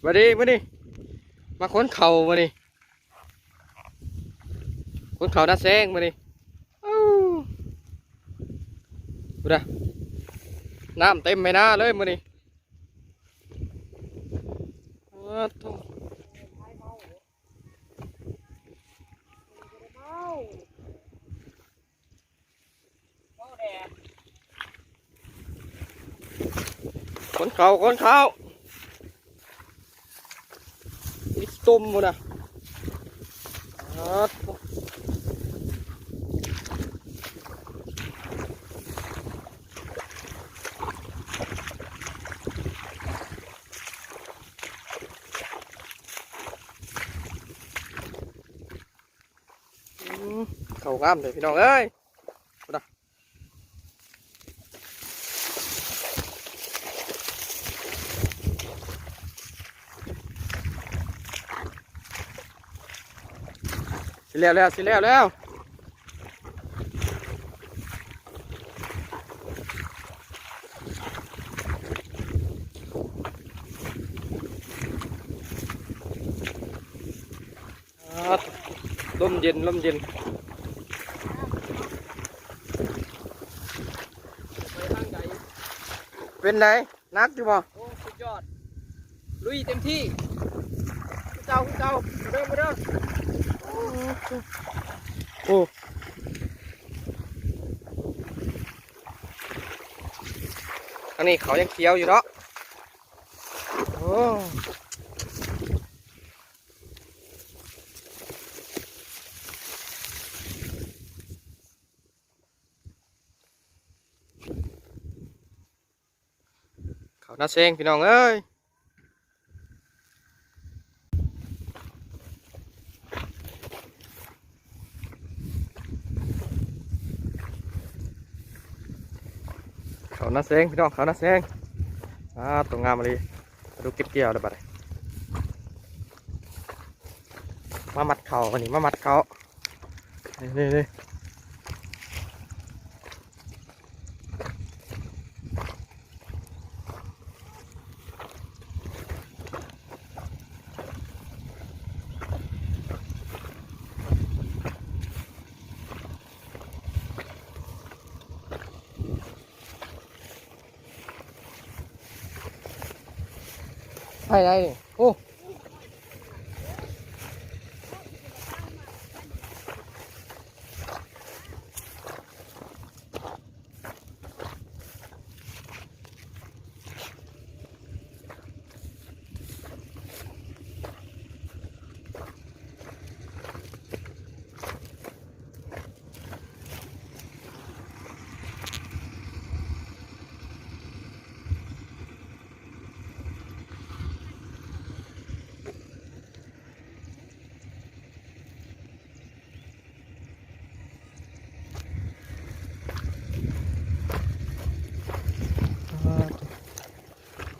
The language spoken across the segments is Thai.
มาดิมาค้นเข่ามาดิค้นเข่าหน้าแซงมาดิดูนะน้ำเต็มไม่น่าเลยมาดิค้นเข่าอีกตุ่มหมดนะเข่างามเลยพี่น้องเอ้ยนะสิแล้วลมเย็นเป็นไงนักอยู่บ่ โอ้สุดยอดลุยเต็มที่เจ้ามาเด้อโอ้อันนี้เขายังเขียวอยู่เนาะโอ้เขาน่าเซ็งพี่น้องเอ้ยเขาน่าเซ็งพี่น้องเขาน่าเซ็งตัวงามมาเลยดูเก็บเกี่ยวเลยบัดมามัดเขาวันนี้มามัดเขานี่ไปไหนโอ้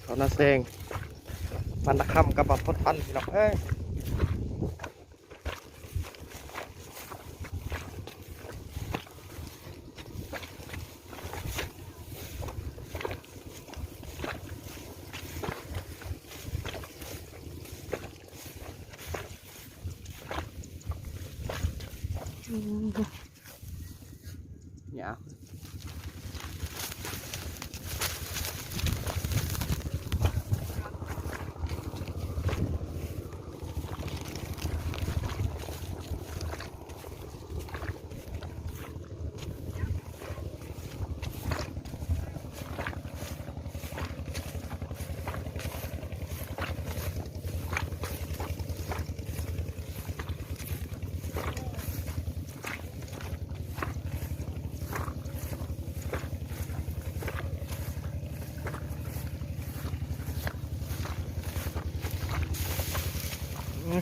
เขาน่าเซ็งมันตะคำกับแบบพดพันพี่น้องเอ้ยเนี่ย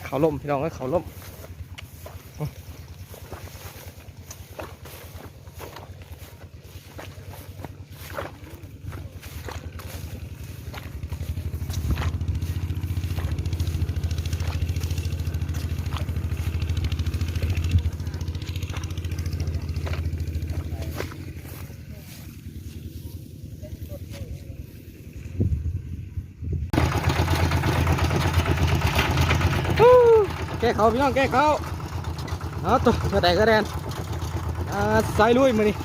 เขาล่มพี่น้องเอ้ยเขาล่ม แก้เขาพี่น้องแก้เขาเอาตัวกระแดกกระแดนสายลุยมานี่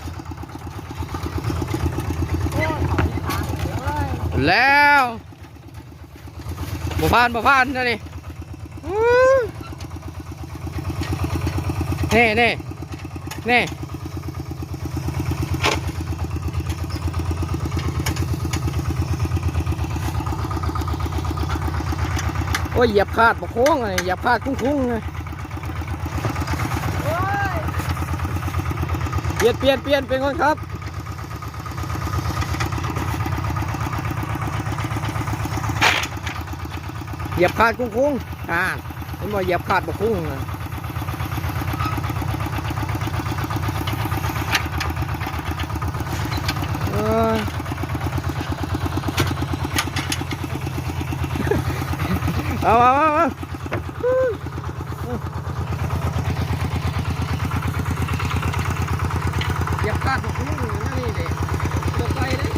แล้วบ่พานนะนี่นี่โอ้ยเหยียบขาดปะโค้งเลยเหยียบขาดคุ้งเลยเปลี่ยนเป็นคนครับเหยียบขาดคุ้งเห็นบ่เหยียบขาดปะคุ้งเลยเอาเหยียบขาดปะคุ้งเลยนะนี่เด็กลงไปเลย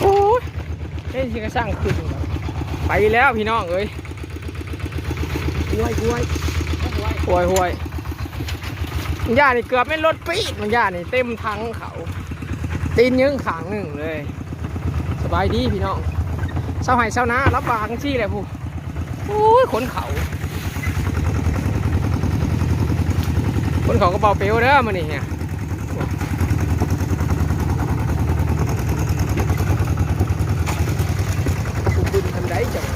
โอ้ยเฮ้ยที่กระช่างขึ้นไปแล้วพี่น้องเอ้ยห่วยมันย่านี่เกือบไม่ลดปีดมันย่านี่เต็มทั้งเขาตีนยึงขางหนึ่งเลยสบายดีพี่น้องเช้าไห้เช้านารับบางที่เลยผู้โอ้ยขนเขาก็เบาเปรี้ยวเด้อมันนี่เนี่ยบุญทำได้จัง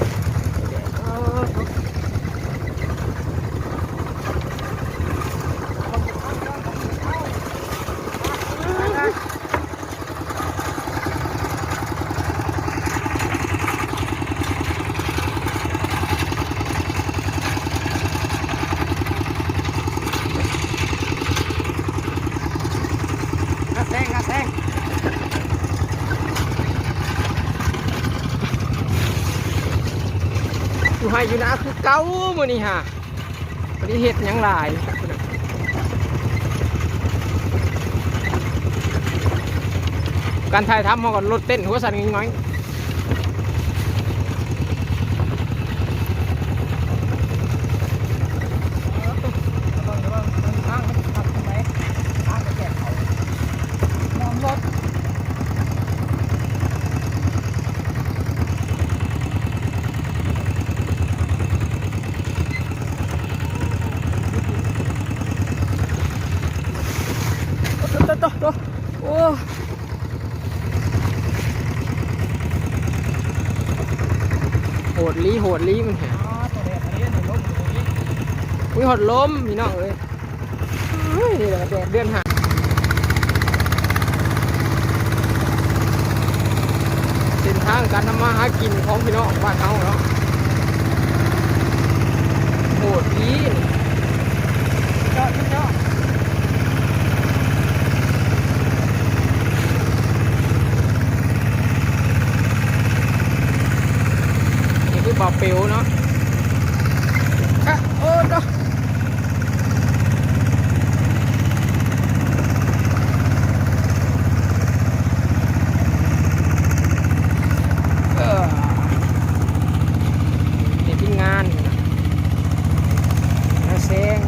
แซงอยู่ให้อยู่นะคือเก้ามือนี่ฮะวันนี้เห็ดยังหลายการถ่ายทำเขาก็รถเต้นหัวสั่นง่อยตัวโอ้โหดลีมันแหงอุ้ยหดล้มพี่น้องเลยนี่แหละแดดเดือนหาเส้นทางการทำมาหากินของพี่น้องบ้านเขาเนาะโหดลียอดบาเปียวเนาะโอ้ดนี่ทีมงานนะเซง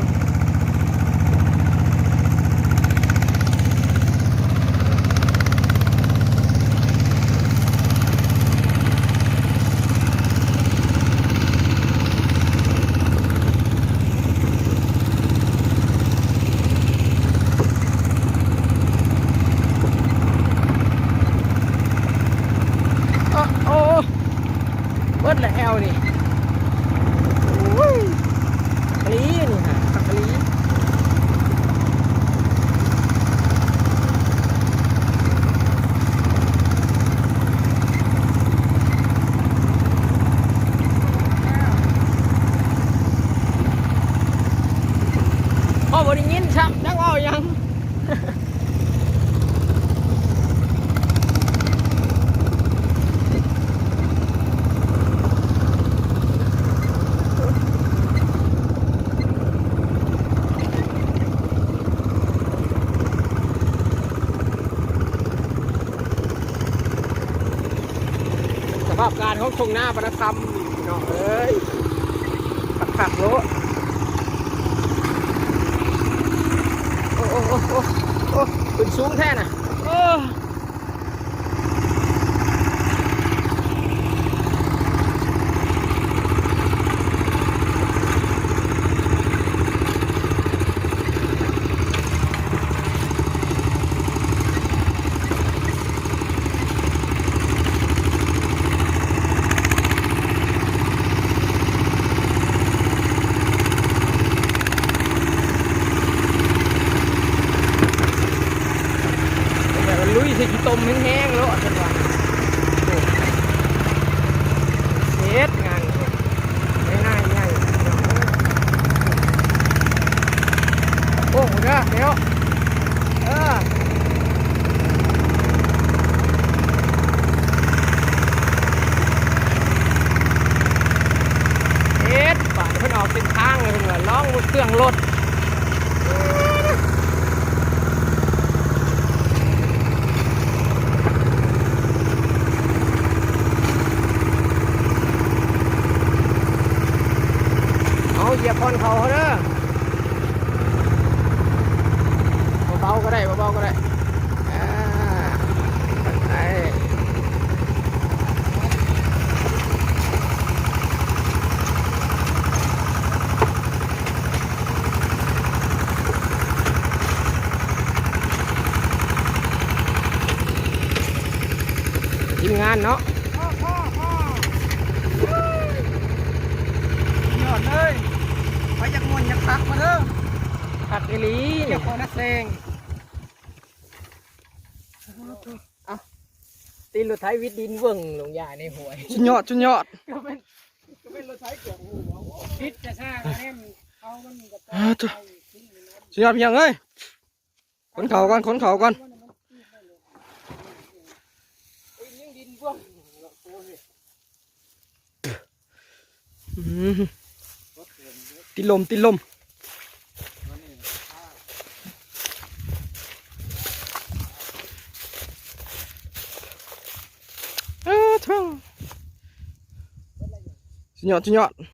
เบิดแล้วนี่กะลีนี่ฮะกะลีพ่อบริยินชักจักว่ายัง าศของทงหน้าปนธรรมพี่น้องเอ้ยขักโลโอ้โอ้โอ้โอ้โอ้ขึ้นสูงแท้น่ะโอ้ลุยสิต้มแห้งๆแล้วจังหวะเฮ็ดงานง่ายโอ้โหเด้อเดี๋ยวเฮ็ดป่านเพิ่นออกเส้นทางเลยเพิ่นว่าลองเครื่องรถเหยียบคนเขาเด้อเบาๆก็ได้เบาๆก็ได้ไปทีมงานเนาะยอดเลยไปจากมวนจากพักมาเด้อพักอีหลีเนี่ยพอนักเลงเอาตีนรถไถวิดดินเบิ่งลงยาในหวยจุนยอดก็เป็นรถไถเกี่ยวหัวพิษจะซ่าแน่เขามันกับจุนยอดเพียงเอ้ยขนเข่าก่อนติลมจุนยอด